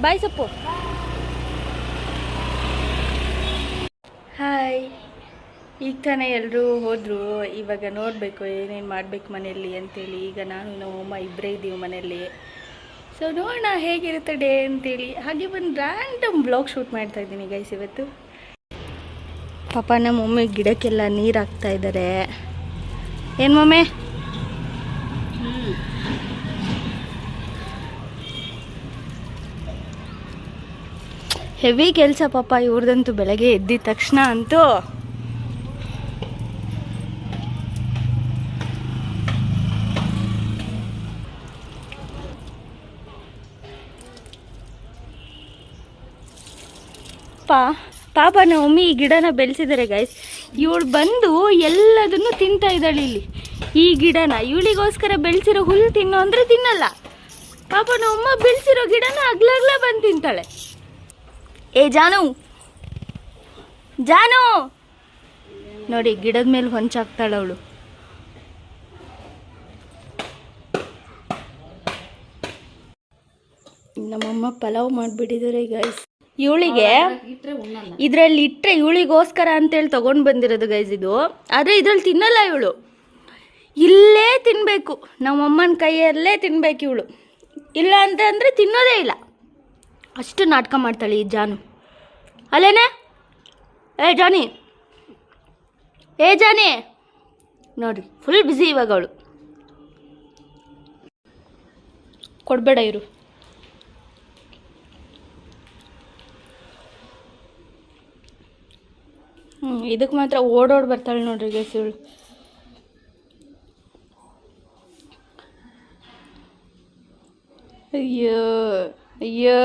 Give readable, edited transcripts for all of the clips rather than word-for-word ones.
ಬಾಯ್ ಸಪ್ಪು. Hi. ಈಗ ತಾನೇ ಎಲ್ಲರೂ ಹೋದರು. ಇವಾಗ ನೋಡಬೇಕು ಏನೇನು ಮಾಡಬೇಕು ಮನೆಯಲ್ಲಿ ಅಂತೇಳಿ. ಈಗ ನಾನು ನಮ್ಮಮ್ಮ ಇಬ್ಬರೇ ಇದ್ದೀವಿ ಮನೆಯಲ್ಲಿ. ಸೊ ನೋಡೋಣ ಹೇಗಿರುತ್ತೆ ಡೇ ಅಂತೇಳಿ. ಹಾಗೆ ಒಂದು ರ್ಯಾಂಡಮ್ ಬ್ಲಾಗ್ ಶೂಟ್ ಮಾಡ್ತಾ ಇದ್ದೀನಿ ಗೈಸ್ ಇವತ್ತು. ಪಾಪ ನಮ್ಮ ಮಮ್ಮಿ ಗಿಡಕ್ಕೆಲ್ಲ ನೀರು ಹಾಕ್ತಾ ಇದ್ದಾರೆ. ಏನು ಮಮ್ಮಿ? ಹೆವಿ ಕೆಲಸ ಪಾಪ ಇವ್ರದಂತೂ. ಬೆಳಗ್ಗೆ ಎದ್ದಿದ ತಕ್ಷಣ ಅಂತೂ ಪಾಪ ನಮ್ಮ ಮಮ್ಮಿ ಈ ಗಿಡನ ಬೆಳೆಸಿದ್ದಾರೆ ಗೈಸ್. ಇವಳು ಬಂದು ಎಲ್ಲದನ್ನು ತಿಂತಾ ಇದ್ದಾಳೆ ಇಲ್ಲಿ. ಈ ಗಿಡನ ಇವಳಿಗೋಸ್ಕರ ಬೆಳೆಸಿರೋ ಹುಲ್ಲು ತಿನ್ನೋ ಅಂದರೆ ತಿನ್ನಲ್ಲ. ಪಾಪ ನಮ್ಮಮ್ಮ ಬೆಳೆಸಿರೋ ಗಿಡನ ಅಗ್ಲಗ್ಲ ಬಂದು ತಿಂತಾಳೆ. ಏ ಜಾನು, ಜಾನು ನೋಡಿ ಗಿಡದ ಮೇಲೆ ಹೊಂಚಾಕ್ತಾಳೆ ಅವಳು. ನಮ್ಮಮ್ಮ ಪಲಾವ್ ಮಾಡಿಬಿಟ್ಟಿದ್ದಾರೆ ಗೈಸ್. ಇವಳಿಗೆ ಇದರಲ್ಲಿ ಇಟ್ಟರೆ ಇವಳಿಗೋಸ್ಕರ ಅಂತೇಳಿ ತೊಗೊಂಡು ಬಂದಿರೋದು ಗೈಸ್ ಇದು. ಆದರೆ ಇದರಲ್ಲಿ ತಿನ್ನಲ್ಲ ಇವಳು. ಇಲ್ಲೇ ತಿನ್ನಬೇಕು, ನಮ್ಮಮ್ಮನ ಕೈಯಲ್ಲೇ ತಿನ್ಬೇಕು ಇವಳು. ಇಲ್ಲ ಅಂತಂದರೆ ತಿನ್ನೋದೇ ಇಲ್ಲ. ಅಷ್ಟು ನಾಟಕ ಮಾಡ್ತಾಳೆ ಈ ಜಾನು. ಅಲ್ಲೇನೆ? ಏ ಜಾನಿ, ಏ ಜಾನಿ ನೋಡಿ ಫುಲ್ ಬ್ಯುಸಿ ಇವಾಗ ಅವಳು. ಕೊಡಬೇಡ ಇರು. ಇದಕ್ಕೆ ಮಾತ್ರ ಓಡೋಡಿ ಬರ್ತಾಳೆ ನೋಡ್ರಿ ಗೈಸ್ ಇವಳು. ಅಯ್ಯೋ ಅಯ್ಯೋ.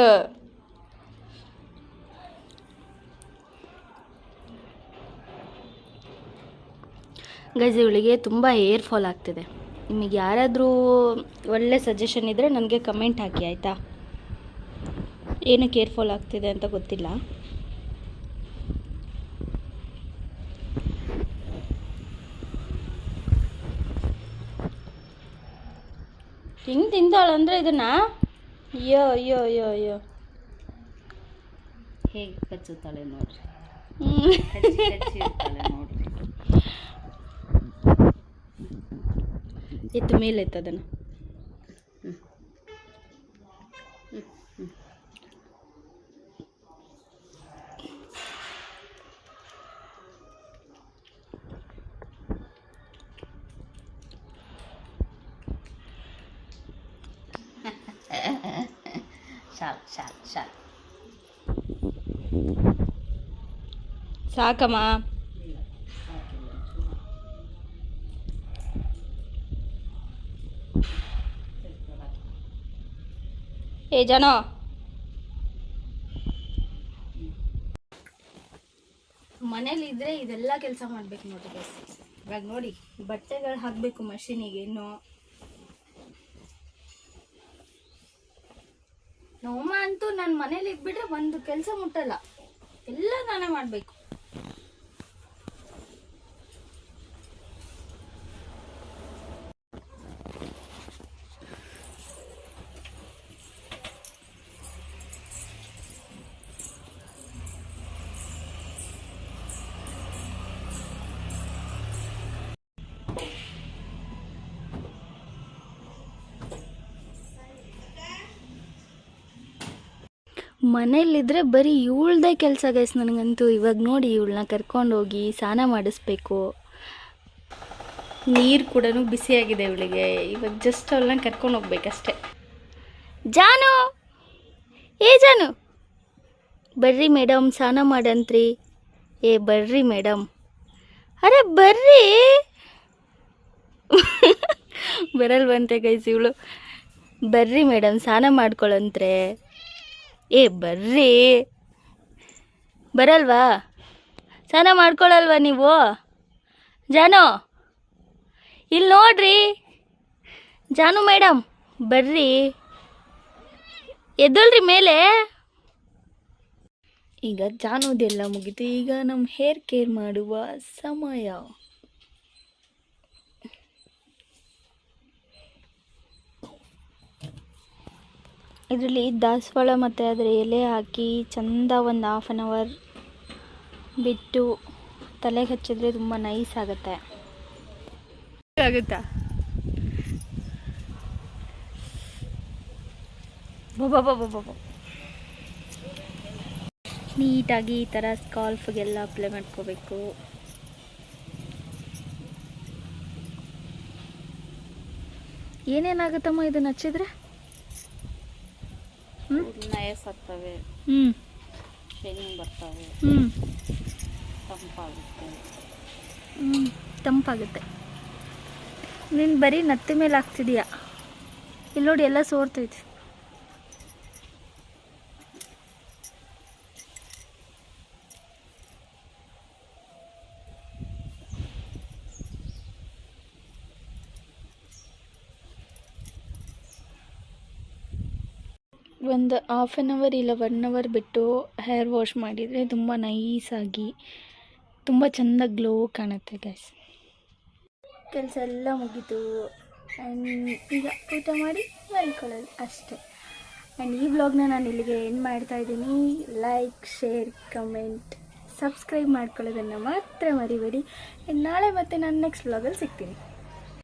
ಗೈಸ್ ಇವಳಿಗೆ ತುಂಬ ಏರ್ ಫಾಲ್ ಆಗ್ತಿದೆ. ನಿಮಗೆ ಯಾರಾದರೂ ಒಳ್ಳೆ ಸಜೆಷನ್ ಇದ್ದರೆ ನನಗೆ ಕಮೆಂಟ್ ಹಾಕಿ ಆಯಿತಾ. ಏನಕ್ಕೆ ಏರ್ ಫಾಲ್ ಆಗ್ತಿದೆ ಅಂತ ಗೊತ್ತಿಲ್ಲ. ಹಿಂಗೆ ತಿಂತಾಳಂದ್ರೆ ಇದನ್ನ. ಅಯ್ಯೋ ಅಯ್ಯೋ ಅಯ್ಯೋ ಅಯ್ಯೋ ಹೇಗೆ ಕಚ್ಚುತ್ತಾಳೆ ನೋಡ್ರಿ. ನೋಡ್ರಿ ಎತ್ತು ಮೇಲೆ ಎತ್ತು ಅದನ್ನು. ಸಾಕಮ್ಮ. ಏ ಜಾನೋ, ಮನೇಲಿದ್ರೆ ಇದೆಲ್ಲ ಕೆಲಸ ಮಾಡ್ಬೇಕು ನೋಡ್ರಿ ಗೈಸ್. ಇವಾಗ ನೋಡಿ ಬಟ್ಟೆಗಳು ಹಾಕಬೇಕು ಮಷೀನಿಗೆ. ಇನ್ನು ನಮ್ಮಮ್ಮ ಅಂತೂ ನನ್ನ ಮನೇಲಿ ಇದ್ಬಿಟ್ರೆ ಒಂದು ಕೆಲಸ ಮುಟ್ಟಲ್ಲ, ಎಲ್ಲ ನಾನೇ ಮಾಡಬೇಕು. ಮನೇಲಿದ್ರೆ ಬರೀ ಇವಳ್ದೇ ಕೆಲಸ ಗೈಸ್ ನನಗಂತೂ. ಇವಾಗ ನೋಡಿ ಇವಳನ್ನ ಕರ್ಕೊಂಡೋಗಿ ಸ್ನಾನ ಮಾಡಿಸ್ಬೇಕು. ನೀರು ಕೂಡ ಬಿಸಿಯಾಗಿದೆ ಇವಳಿಗೆ. ಇವಾಗ ಜಸ್ಟ್ ಅವಳನ್ನ ಕರ್ಕೊಂಡು ಹೋಗ್ಬೇಕಷ್ಟೆ. ಜಾನು, ಏ ಜಾನು ಬರ್ರಿ ಮೇಡಮ್ ಸ್ನಾನ ಮಾಡಂತ್ರಿ. ಏ ಬರ್ರಿ ಮೇಡಮ್. ಅರೆ ಬರ್ರಿ. ಬರಲ್ವಂತೆ ಗೈಸ್ ಇವಳು. ಬರ್ರಿ ಮೇಡಮ್ ಸ್ನಾನ ಮಾಡ್ಕೊಳಂತ್ರೆ. ಏ ಬರ್ರಿ. ಬರಲ್ವಾ? ಸ್ನಾನ ಮಾಡ್ಕೊಳಲ್ವಾ ನೀವು? ಜಾನು ಇಲ್ಲಿ ನೋಡ್ರಿ. ಜಾನು ಮೇಡಮ್ ಬರ್ರಿ, ಎದ್ದಳ್ರಿ ಮೇಲೆ. ಈಗ ಜಾನುದೆಲ್ಲ ಮುಗಿತು. ಈಗ ನಮ್ಮ ಹೇರ್ ಕೇರ್ ಮಾಡುವ ಸಮಯ. ಇದರಲ್ಲಿ ದಾಸವಾಳ ಮತ್ತು ಅದರ ಎಲೆ ಹಾಕಿ ಚಂದ ಒಂದು 1/2 ಅವರ್ ಬಿಟ್ಟು ತಲೆಗೆ ಹಚ್ಚಿದ್ರೆ ತುಂಬ ನೈಸ್ ಆಗುತ್ತೆ. ಆಗುತ್ತಾ ನೀಟಾಗಿ ಈ ಥರ ಸ್ಕಾಲ್ಫ್ಗೆಲ್ಲ ಅಪ್ಲೈ ಮಾಡ್ಕೋಬೇಕು. ಏನೇನಾಗುತ್ತಮ್ಮ ಇದನ್ನ ಹಚ್ಚಿದ್ರೆ? ನಯಸ್ ಆಗ್ತವೆ, ಶೈನಿಂಗ್ ಬರ್ತವೆ, ತಂಪಾಗುತ್ತೆ. ತಂಪಾಗುತ್ತೆ. ನೀನು ಬರೀ ನತ್ತಿ ಮೇಲೆ ಹಾಕ್ತಿದೀಯ, ಇಲ್ಲಿ ನೋಡಿ ಎಲ್ಲ ಸೋರ್ತೈತೆ. ಒಂದು 1/2 ಅವರ್ ಇಲ್ಲ 1 ಅವರ್ ಬಿಟ್ಟು ಹೇರ್ ವಾಶ್ ಮಾಡಿದರೆ ತುಂಬ ನೈಸಾಗಿ ತುಂಬ ಚೆಂದ ಗ್ಲೋ ಕಾಣುತ್ತೆ ಗೈಸ್. ಕೆಲಸ ಎಲ್ಲ ಮುಗೀತು. ಆ್ಯಂಡ್ ಈಗ ಊಟ ಮಾಡಿ ಮಲ್ಕೊಳ್ಳೋದು ಅಷ್ಟೇ. ಆ್ಯಂಡ್ ಈ ವ್ಲಾಗ್ನ ನಾನು ಇಲ್ಲಿಗೆ ಎಂಡ್ ಮಾಡ್ತಾಯಿದ್ದೀನಿ. ಲೈಕ್, ಶೇರ್, ಕಮೆಂಟ್, ಸಬ್ಸ್ಕ್ರೈಬ್ ಮಾಡ್ಕೊಳ್ಳೋದನ್ನು ಮಾತ್ರ ಮರಿಬೇಡಿ. ನಾಳೆ ಮತ್ತೆ ನಾನು ನೆಕ್ಸ್ಟ್ ವ್ಲಾಗಲ್ಲಿ ಸಿಗ್ತೀನಿ.